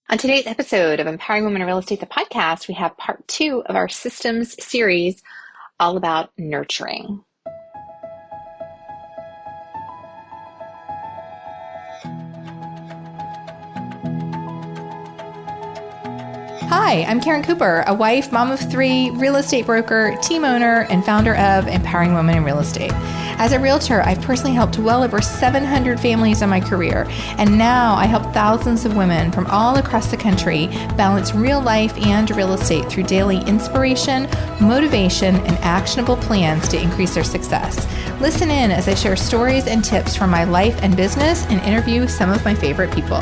On today's episode of Empowering Women in Real Estate, the podcast, we have part two of our systems series all about nurturing. Hi, I'm Karen Cooper, a wife, mom of three, real estate broker, team owner, and founder of Empowering Women in Real Estate. As a realtor, I've personally helped well over 700 families in my career, and now I help thousands of women from all across the country balance real life and real estate through daily inspiration, motivation, and actionable plans to increase their success. Listen in as I share stories and tips from my life and business and interview some of my favorite people.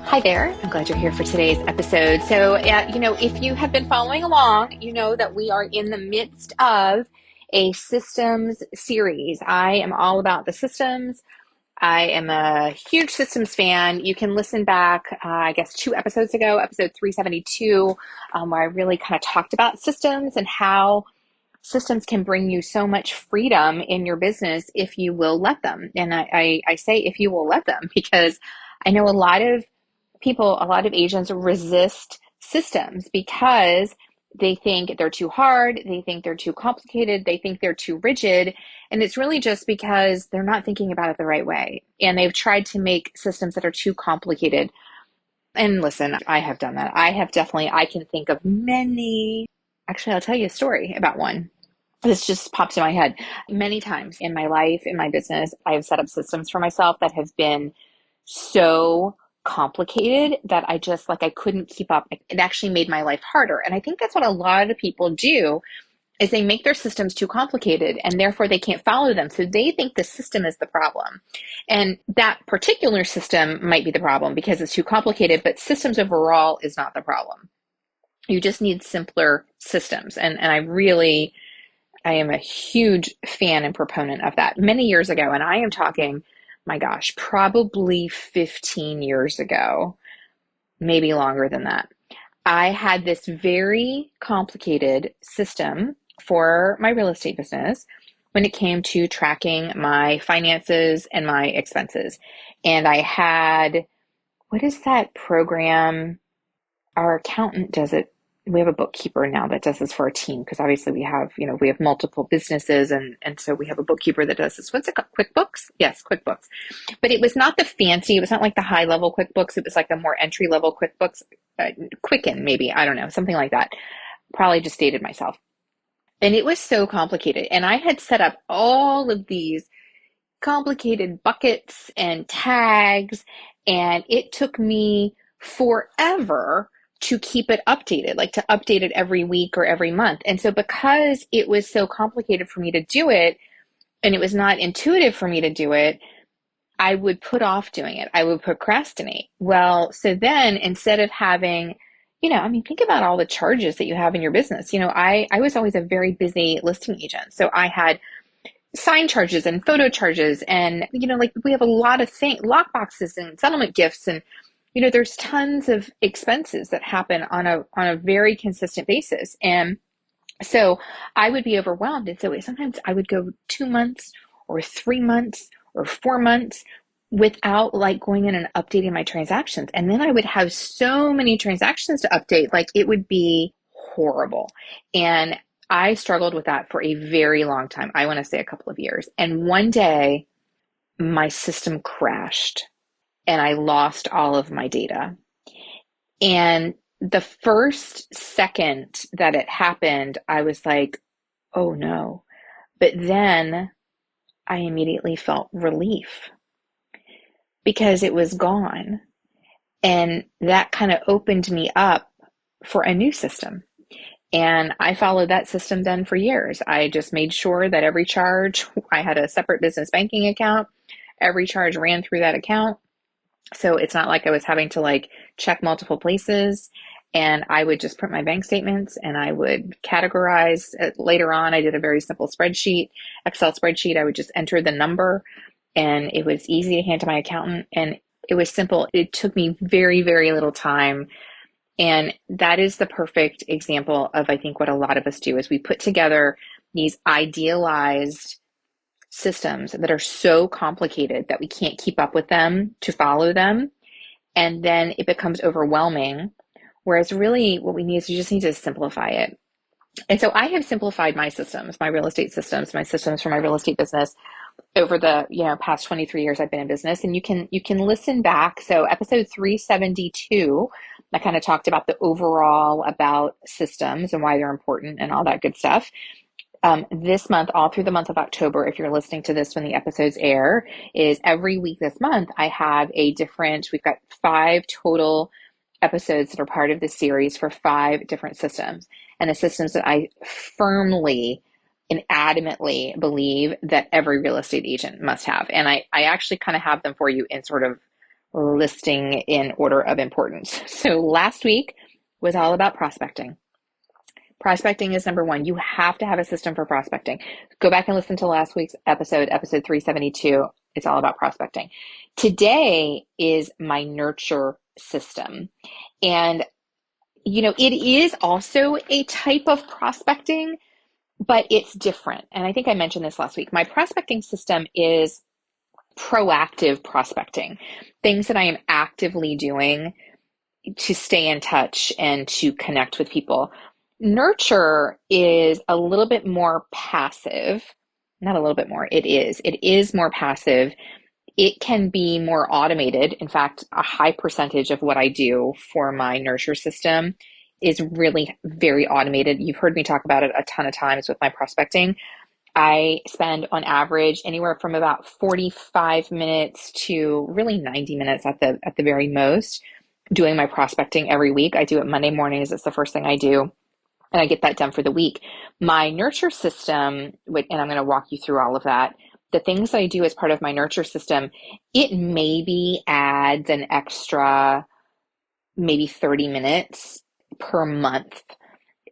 Hi there. I'm glad you're here for today's episode. So, if you have been following along, you know that we are in the midst of a systems series. I am all about the systems. I am a huge systems fan. You can listen back, 2 episodes ago, episode 372, where I really kind of talked about systems and how systems can bring you so much freedom in your business if you will let them. And I say if you will let them, because I know a lot of agents resist systems because they think they're too hard, they think they're too complicated, they think they're too rigid, and it's really just because they're not thinking about it the right way. And they've tried to make systems that are too complicated. And listen, I have done that. I can think of many. Actually, I'll tell you a story about one. This just pops in my head. Many times in my life, in my business, I have set up systems for myself that have been so complicated that I couldn't keep up. It actually made my life harder. And I think that's what a lot of people do, is they make their systems too complicated and therefore they can't follow them. So they think the system is the problem. And that particular system might be the problem because it's too complicated, but systems overall is not the problem. You just need simpler systems. And I am a huge fan and proponent of that. Many years ago, and I am talking, my gosh, probably 15 years ago, maybe longer than that, I had this very complicated system for my real estate business when it came to tracking my finances and my expenses. And I had, what is that program? Our accountant does it. We have a bookkeeper now that does this for our team, because obviously we have multiple businesses, and so we have a bookkeeper that does this. What's it called? QuickBooks? Yes, QuickBooks. But it was not the fancy, it was not like the high level QuickBooks. It was like the more entry level QuickBooks, Quicken maybe, I don't know, something like that. Probably just dated myself. And it was so complicated. And I had set up all of these complicated buckets and tags, and it took me forever to keep it updated, like to update it every week or every month. And so because it was so complicated for me to do it, and it was not intuitive for me to do it, I would put off doing it. I would procrastinate. Well, so then instead of having, think about all the charges that you have in your business. I was always a very busy listing agent. So I had sign charges and photo charges, and we have a lot of things, lock boxes and settlement gifts, and there's tons of expenses that happen on a very consistent basis. And so I would be overwhelmed. And so sometimes I would go 2 months or 3 months or 4 months without going in and updating my transactions. And then I would have so many transactions to update, it would be horrible. And I struggled with that for a very long time. I want to say a couple of years. And one day my system crashed and I lost all of my data. And the first second that it happened, I was like, oh no. But then I immediately felt relief because it was gone. And that kind of opened me up for a new system. And I followed that system then for years. I just made sure that every charge, I had a separate business banking account. Every charge ran through that account. So it's not like I was having to check multiple places. And I would just print my bank statements and I would categorize. Later on, I did a very simple spreadsheet, Excel spreadsheet. I would just enter the number and it was easy to hand to my accountant. And it was simple. It took me very, very little time. And that is the perfect example of, I think, what a lot of us do is we put together these idealized systems that are so complicated that we can't keep up with them to follow them. And then it becomes overwhelming. Whereas really what we need is we just need to simplify it. And so I have simplified my systems, my real estate systems, my systems for my real estate business over the past 23 years I've been in business. And you can listen back. So episode 372, I kind of talked about the overall about systems and why they're important and all that good stuff. This month, all through the month of October, if you're listening to this when the episodes air, is every week this month, I have we've got 5 total episodes that are part of this series for 5 different systems. And the systems that I firmly and adamantly believe that every real estate agent must have. And I actually kind of have them for you in sort of listing in order of importance. So last week was all about prospecting. Prospecting is number one. You have to have a system for prospecting. Go back and listen to last week's episode 372. It's all about prospecting. Today is my nurture system. And, it is also a type of prospecting, but it's different. And I think I mentioned this last week. My prospecting system is proactive prospecting, things that I am actively doing to stay in touch and to connect with people. Nurture is a little bit more passive, not a little bit more, it is more passive. It can be more automated. In fact, a high percentage of what I do for my nurture system is really very automated. You've heard me talk about it a ton of times with my prospecting. I spend on average anywhere from about 45 minutes to really 90 minutes at the very most doing my prospecting every week. I do it Monday mornings. It's the first thing I do. And I get that done for the week. My nurture system, and I'm going to walk you through all of that. The things I do as part of my nurture system, it maybe adds an extra maybe 30 minutes per month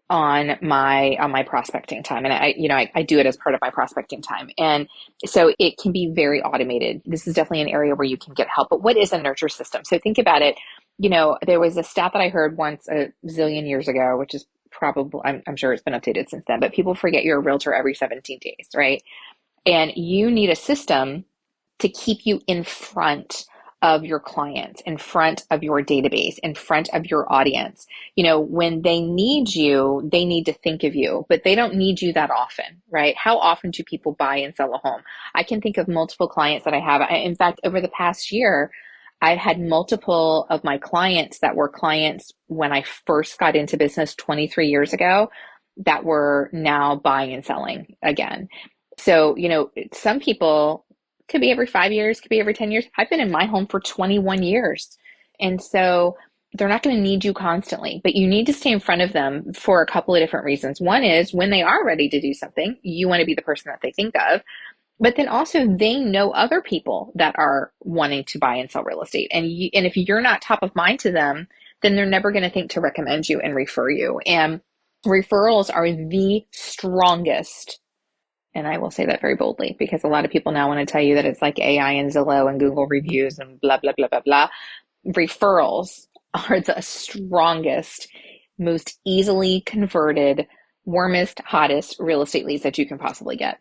on my prospecting time. And I do it as part of my prospecting time. And so it can be very automated. This is definitely an area where you can get help. But what is a nurture system? So think about it. There was a stat that I heard once a zillion years ago, which is probably, I'm sure it's been updated since then, but people forget you're a realtor every 17 days, right? And you need a system to keep you in front of your clients, in front of your database, in front of your audience. When they need you, they need to think of you, but they don't need you that often, right? How often do people buy and sell a home? I can think of multiple clients that I have. In fact, over the past year, I've had multiple of my clients that were clients when I first got into business 23 years ago that were now buying and selling again. So, some people could be every 5 years, could be every 10 years. I've been in my home for 21 years. And so they're not going to need you constantly, but you need to stay in front of them for a couple of different reasons. One is when they are ready to do something, you want to be the person that they think of. But then also they know other people that are wanting to buy and sell real estate. And if you're not top of mind to them, then they're never going to think to recommend you and refer you. And referrals are the strongest. And I will say that very boldly because a lot of people now want to tell you that it's like AI and Zillow and Google reviews and blah, blah, blah, blah, blah. Referrals are the strongest, most easily converted, warmest, hottest real estate leads that you can possibly get.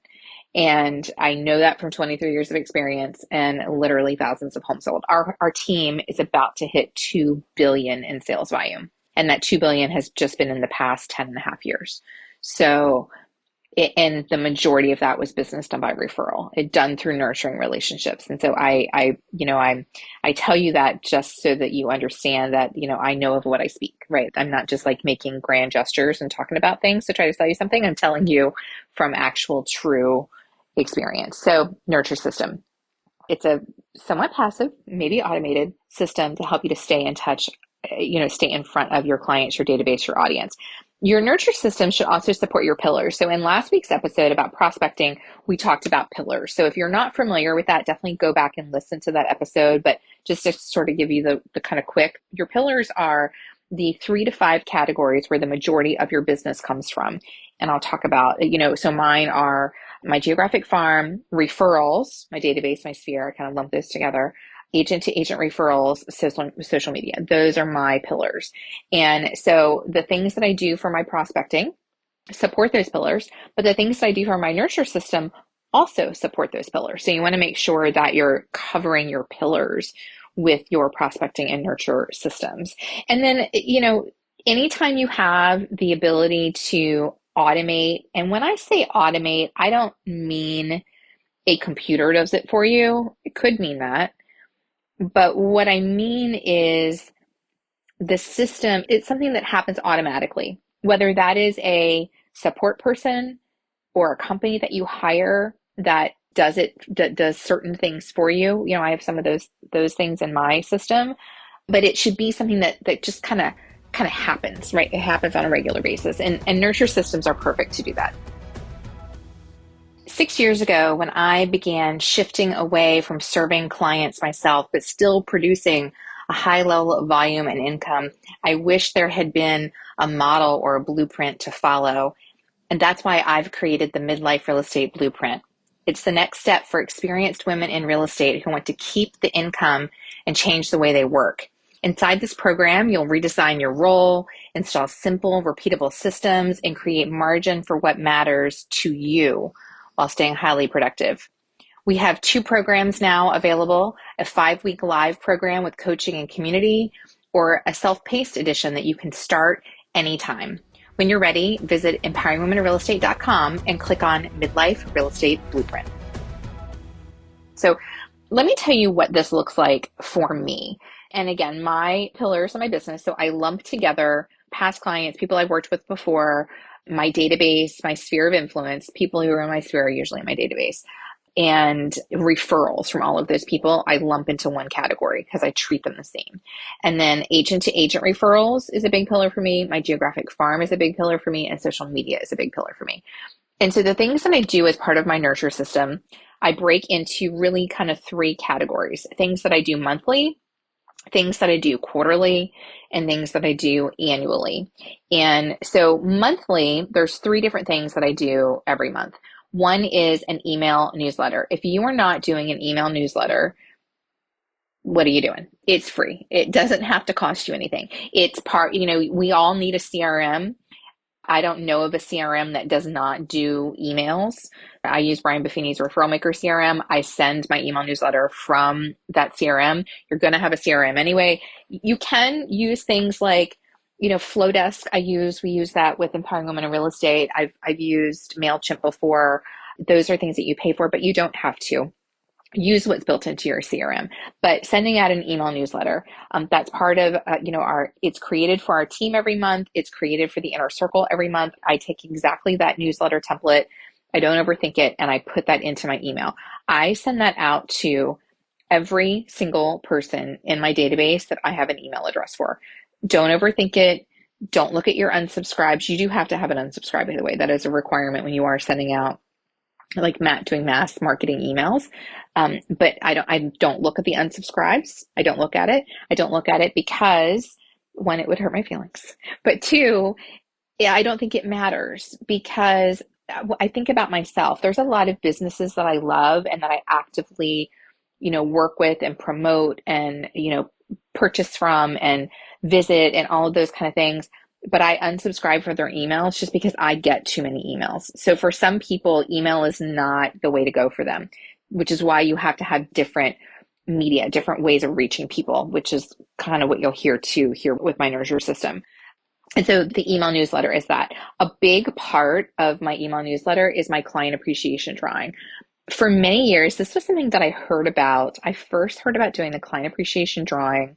And I know that from 23 years of experience and literally thousands of homes sold. Our team is about to hit 2 billion in sales volume. And that 2 billion has just been in the past 10 and a half years. So, and the majority of that was business done by referral, it done through nurturing relationships. And so I tell you that just so that you understand that, I know of what I speak, right? I'm not just like making grand gestures and talking about things to try to sell you something. I'm telling you from actual true experience. So nurture system. It's a somewhat passive, maybe automated system to help you to stay in touch, stay in front of your clients, your database, your audience. Your nurture system should also support your pillars. So in last week's episode about prospecting, we talked about pillars. So if you're not familiar with that, definitely go back and listen to that episode. But just to sort of give you the kind of quick, your pillars are the 3 to 5 categories where the majority of your business comes from. And I'll talk about, so mine are my geographic farm, referrals, my database, my sphere, I kind of lump those together, agent to agent referrals, social media. Those are my pillars. And so the things that I do for my prospecting support those pillars, but the things that I do for my nurture system also support those pillars. So you want to make sure that you're covering your pillars with your prospecting and nurture systems. And then, anytime you have the ability to automate, and when I say automate, I don't mean a computer does it for you. It could mean that. But what I mean is the system, it's something that happens automatically, whether that is a support person or a company that you hire that does certain things for you. I have some of those things in my system, but it should be something that just kind of happens, right? It happens on a regular basis. And nurture systems are perfect to do that. 6 years ago, when I began shifting away from serving clients myself, but still producing a high level of volume and income, I wish there had been a model or a blueprint to follow. And that's why I've created the Midlife Real Estate Blueprint. It's the next step for experienced women in real estate who want to keep the income and change the way they work. Inside this program, you'll redesign your role, install simple, repeatable systems, and create margin for what matters to you while staying highly productive. We have 2 programs now available, a 5-week live program with coaching and community, or a self-paced edition that you can start anytime. When you're ready, visit empoweringwomeninrealestate.com and click on Midlife Real Estate Blueprint. So let me tell you what this looks like for me. And again, my pillars of my business, so I lump together past clients, people I've worked with before, my database, my sphere of influence. People who are in my sphere are usually in my database. And referrals from all of those people, I lump into one category because I treat them the same. And then agent to agent referrals is a big pillar for me. My geographic farm is a big pillar for me, and social media is a big pillar for me. And so the things that I do as part of my nurture system, I break into really kind of 3 categories: things that I do monthly, things that I do quarterly, and things that I do annually. And so monthly, there's 3 different things that I do every month. One is an email newsletter. If you are not doing an email newsletter, what are you doing? It's free. It doesn't have to cost you anything. It's we all need a CRM. I don't know of a CRM that does not do emails. I use Brian Buffini's Referral Maker CRM. I send my email newsletter from that CRM. You're going to have a CRM anyway. You can use things like, Flowdesk. We use that with Empowering Women in Real Estate. I've used MailChimp before. Those are things that you pay for, but you don't have to. Use what's built into your CRM, but sending out an email newsletter, that's part of, it's created for our team every month. It's created for the inner circle every month. I take exactly that newsletter template. I don't overthink it. And I put that into my email. I send that out to every single person in my database that I have an email address for. Don't overthink it. Don't look at your unsubscribes. You do have to have an unsubscribe, by the way. That is a requirement when you are sending out doing mass marketing emails. But I don't look at the unsubscribes. I don't look at it. I don't look at it because 1, it would hurt my feelings. But 2, I don't think it matters because I think about myself. There's a lot of businesses that I love and that I actively, work with and promote and, purchase from and visit and all of those kind of things. But I unsubscribe for their emails just because I get too many emails. So for some people, email is not the way to go for them, which is why you have to have different media, different ways of reaching people, which is kind of what you'll hear too here with my nurture system. And so the email newsletter is that. A big part of my email newsletter is my client appreciation drawing. For many years, this was something that I heard about. I first heard about doing the client appreciation drawing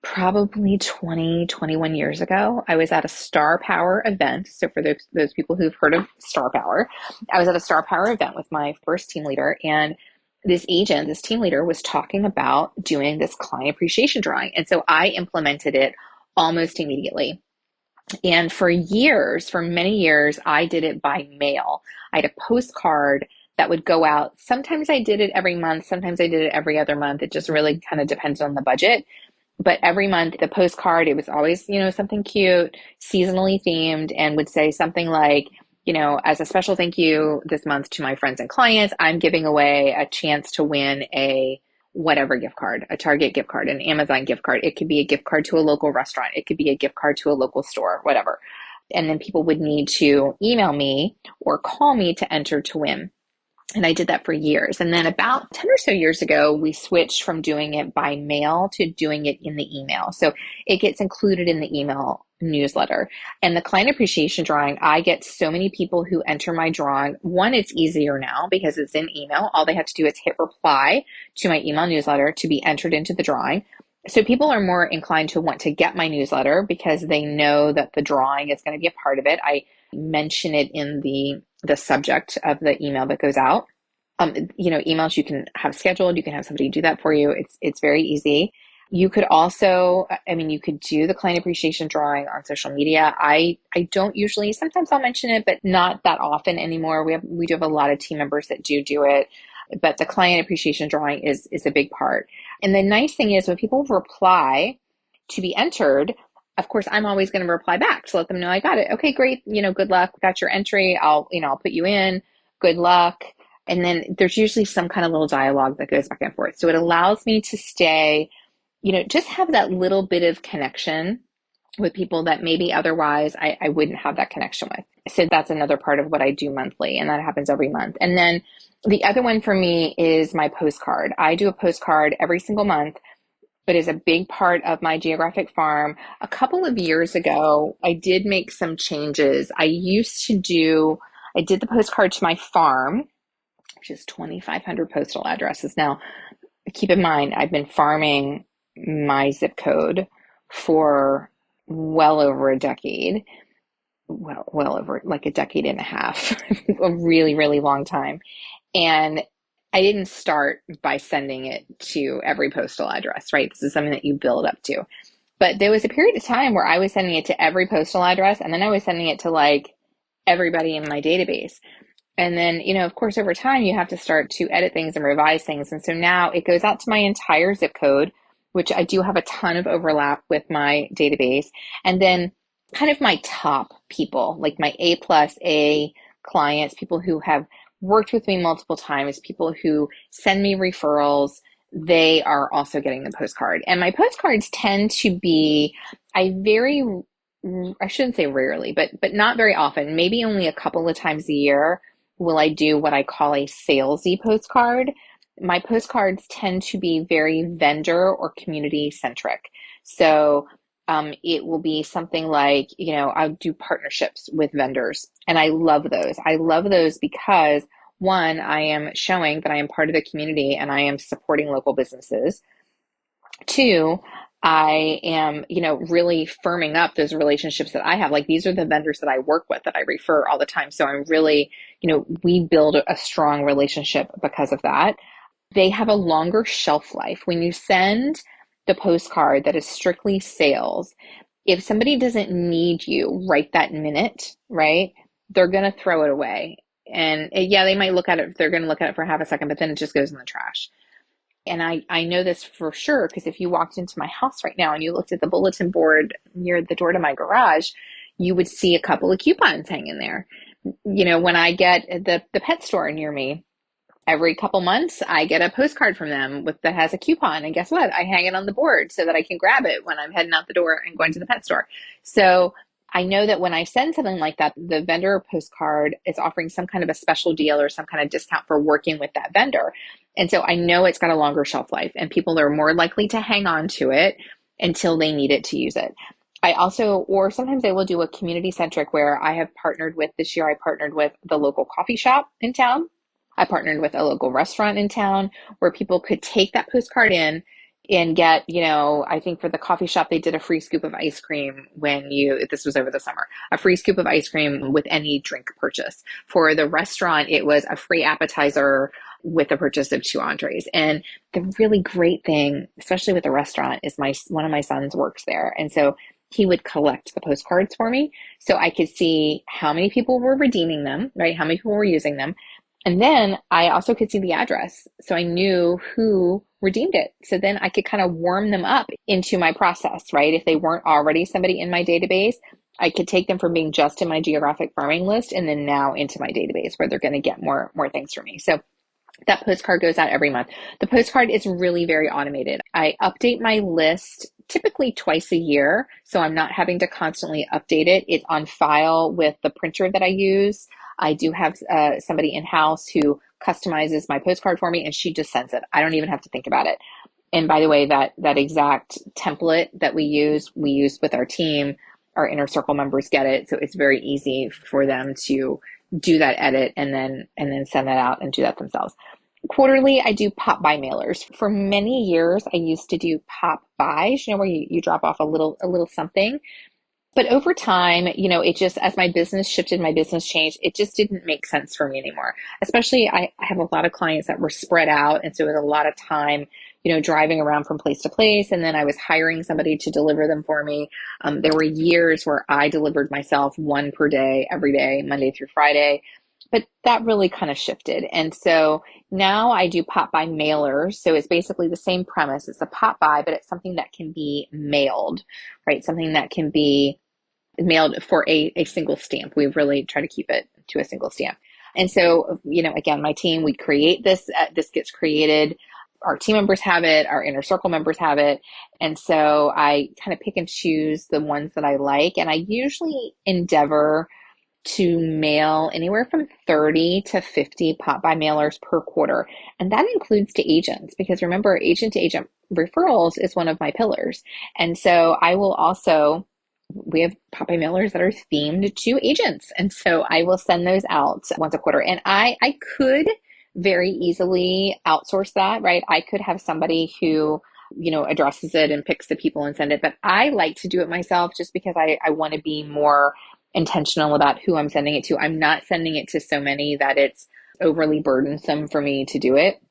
probably 20, 21 years ago. I was at a Star Power event. So for those people who've heard of Star Power, I was at a Star Power event with my first team leader, and this team leader was talking about doing this client appreciation drawing. And so I implemented it almost immediately. And for many years, I did it by mail. I had a postcard that would go out. Sometimes I did it every month. Sometimes I did it every other month. It just really kind of depends on the budget. But every month, the postcard, it was always, something cute, seasonally themed, and would say something like, as a special thank you this month to my friends and clients, I'm giving away a chance to win a whatever gift card, a Target gift card, an Amazon gift card. It could be a gift card to a local restaurant. It could be a gift card to a local store, whatever. And then people would need to email me or call me to enter to win. And I did that for years. And then about 10 or so years ago, we switched from doing it by mail to doing it in the email. So it gets included in the email newsletter. And the client appreciation drawing, I get so many people who enter my drawing. One, it's easier now because it's in email. All they have to do is hit reply to my email newsletter to be entered into the drawing. So people are more inclined to want to get my newsletter because they know that the drawing is going to be a part of it. I mention it in the subject of the email that goes out. Emails you can have scheduled, you can have somebody do that for you. It's very easy. You could also, you could do the client appreciation drawing on social media. I don't usually, sometimes I'll mention it, but not that often anymore. We do have a lot of team members that do it, but the client appreciation drawing is a big part. And the nice thing is when people reply to be entered, of course, I'm always going to reply back to let them know I got it. Okay, great. Good luck. Got your entry. I'll put you in. Good luck. And then there's usually some kind of little dialogue that goes back and forth. So it allows me to stay, just have that little bit of connection with people that maybe otherwise I wouldn't have that connection with. So that's another part of what I do monthly, and that happens every month. And then the other one for me is my postcard. I do a postcard every single month. It is a big part of my geographic farm. A couple of years ago, I did make some changes. I did the postcard to my farm, which is 2,500 postal addresses. Now, keep in mind, I've been farming my zip code for well over a decade. Well over like a decade and a half, a really, really long time. And I didn't start by sending it to every postal address, right? This is something that you build up to. But there was a period of time where I was sending it to every postal address, and then I was sending it to like everybody in my database. And then, of course, over time, you have to start to edit things and revise things. And so now it goes out to my entire zip code, which I do have a ton of overlap with my database. And then kind of my top people, like my A+A clients, people who have worked with me multiple times, people who send me referrals, they are also getting the postcard. And my postcards tend to be, I shouldn't say rarely, but not very often, maybe only a couple of times a year will I do what I call a salesy postcard. My postcards tend to be very vendor or community centric. So it will be something like, I'll do partnerships with vendors. And I love those. I love those because one, I am showing that I am part of the community and I am supporting local businesses. Two, I am, really firming up those relationships that I have. Like these are the vendors that I work with that I refer all the time. So I'm really, we build a strong relationship because of that. They have a longer shelf life. When you send the postcard that is strictly sales, if somebody doesn't need you right that minute, right, they're going to throw it away. And yeah, they might look at it, they're going to look at it for half a second, but then it just goes in the trash. And I know this for sure because if you walked into my house right now and you looked at the bulletin board near the door to my garage, you would see a couple of coupons hanging there. When I get the pet store near me, every couple months I get a postcard from them that has a coupon. And guess what? I hang it on the board so that I can grab it when I'm heading out the door and going to the pet store. So I know that when I send something like that, the vendor postcard is offering some kind of a special deal or some kind of discount for working with that vendor. And so I know it's got a longer shelf life and people are more likely to hang on to it until they need it to use it. Or sometimes I will do a community centric where this year I partnered with the local coffee shop in town. I partnered with a local restaurant in town where people could take that postcard in and get, I think for the coffee shop, they did a free scoop of ice cream this was over the summer, a free scoop of ice cream with any drink purchase. For the restaurant, it was a free appetizer with the purchase of 2 entrees. And the really great thing, especially with the restaurant, is one of my sons works there. And so he would collect the postcards for me so I could see how many people were redeeming them, right? How many people were using them. And then I also could see the address. So I knew who redeemed it. So then I could kind of warm them up into my process, right? If they weren't already somebody in my database, I could take them from being just in my geographic farming list and then now into my database where they're going to get more things from me. So that postcard goes out every month. The postcard is really very automated. I update my list typically twice a year, so I'm not having to constantly update it. It's on file with the printer that I use. I do have somebody in-house who customizes my postcard for me, and she just sends it. I don't even have to think about it. And by the way, that exact template that we use with our team. Our inner circle members get it, so it's very easy for them to do that edit and then send that out and do that themselves. Quarterly, I do pop by mailers. For many years, I used to do pop buys, where you drop off a little something. But over time, it just, as my business shifted, my business changed, it just didn't make sense for me anymore. Especially, I have a lot of clients that were spread out. And so it was a lot of time, driving around from place to place. And then I was hiring somebody to deliver them for me. There were years where I delivered myself one per day, every day, Monday through Friday. But that really kind of shifted. And so now I do pop by mailers. So it's basically the same premise. It's a pop by, but it's something that can be mailed, right? Something that can be mailed for a single stamp. We really try to keep it to a single stamp. And so, again, my team, we create this, this gets created. Our team members have it, our inner circle members have it. And so I kind of pick and choose the ones that I like. And I usually endeavor to mail anywhere from 30 to 50 pop by mailers per quarter. And that includes to agents, because remember, agent to agent referrals is one of my pillars. And so I will also, we have pop by mailers that are themed to agents. And so I will send those out once a quarter. And I could very easily outsource that, right? I could have somebody who, addresses it and picks the people and send it. But I like to do it myself just because I want to be more intentional about who I'm sending it to. I'm not sending it to so many that it's overly burdensome for me to do it.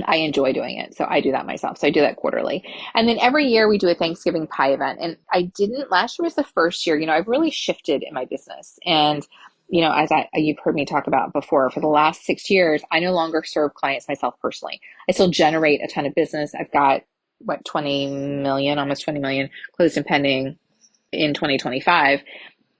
I enjoy doing it. So I do that myself. So I do that quarterly. And then every year we do a Thanksgiving pie event. And last year was the first year, I've really shifted in my business. And, as you've heard me talk about before, for the last 6 years, I no longer serve clients myself personally. I still generate a ton of business. I've got 20 million, almost 20 million closed and pending in 2025.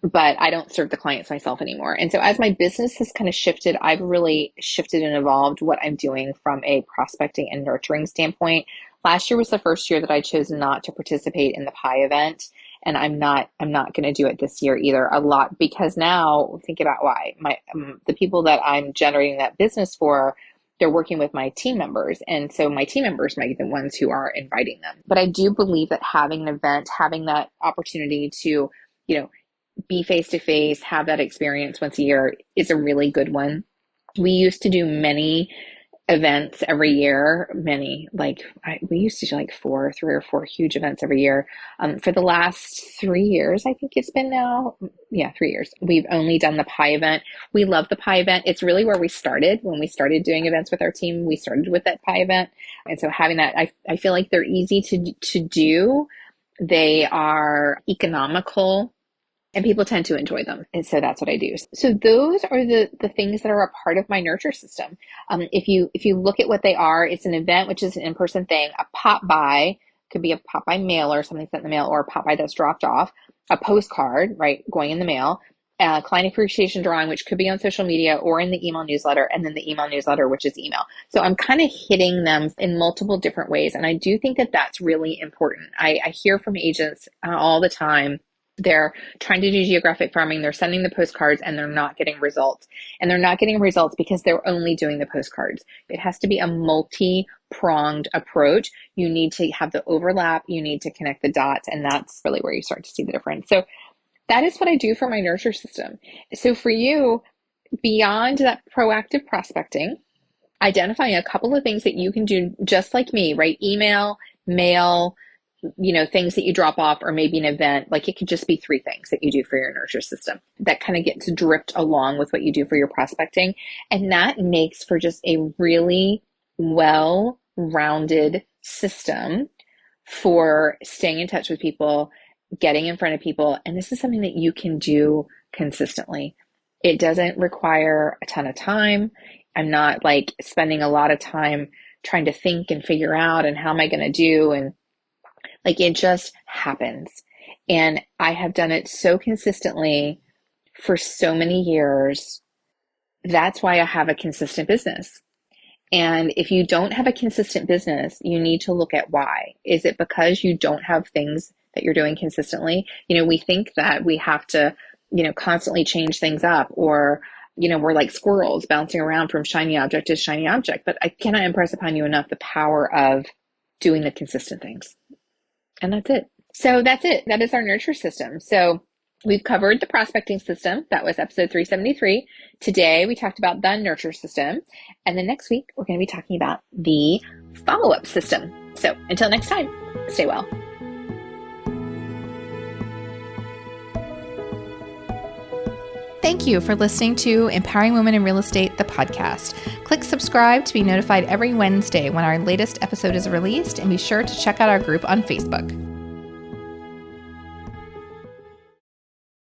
But I don't serve the clients myself anymore. And so as my business has kind of shifted, I've really shifted and evolved what I'm doing from a prospecting and nurturing standpoint. Last year was the first year that I chose not to participate in the pie event. And I'm not going to do it this year either, a lot, because now think about why the people that I'm generating that business for, they're working with my team members. And so my team members might be the ones who are inviting them. But I do believe that having an event, having that opportunity to, be face to face, have that experience once a year is a really good one. We used to do many events every year, we used to do like 3 or 4 huge events every year. For the last 3 years, I think it's been now, 3 years, we've only done the pie event. We love the pie event. It's really where we started. When we started doing events with our team, we started with that pie event. And so having that, I feel like they're easy to do. They are economical, and people tend to enjoy them. And so that's what I do. So those are the things that are a part of my nurture system. If you look at what they are, it's an event, which is an in-person thing. A pop by could be a pop by mail or something sent in the mail, or a pop by that's dropped off. A postcard, right, going in the mail. A client appreciation drawing, which could be on social media or in the email newsletter, and then the email newsletter, which is email. So I'm kind of hitting them in multiple different ways. And I do think that that's really important. I hear from agents all the time. They're trying to do geographic farming. They're sending the postcards and they're not getting results. And they're not getting results because they're only doing the postcards. It has to be a multi-pronged approach. You need to have the overlap. You need to connect the dots. And that's really where you start to see the difference. So that is what I do for my nurture system. So for you, beyond that proactive prospecting, identifying a couple of things that you can do just like me, right? Email, mail, things that you drop off, or maybe an event. Like it could just be 3 things that you do for your nurture system that kind of gets dripped along with what you do for your prospecting. And that makes for just a really well-rounded system for staying in touch with people, getting in front of people. And this is something that you can do consistently. It doesn't require a ton of time. I'm not like spending a lot of time trying to think and figure out, and how am I going to do? And it just happens. And I have done it so consistently for so many years. That's why I have a consistent business. And if you don't have a consistent business, you need to look at why. Is it because you don't have things that you're doing consistently? We think that we have to, constantly change things up, or, we're like squirrels bouncing around from shiny object to shiny object. But I cannot impress upon you enough the power of doing the consistent things. And that's it. So that's it. That is our nurture system. So we've covered the prospecting system. That was episode 373. Today, we talked about the nurture system. And then next week, we're going to be talking about the follow-up system. So until next time, stay well. Thank you for listening to Empowering Women in Real Estate, the podcast. Click subscribe to be notified every Wednesday when our latest episode is released, and be sure to check out our group on Facebook.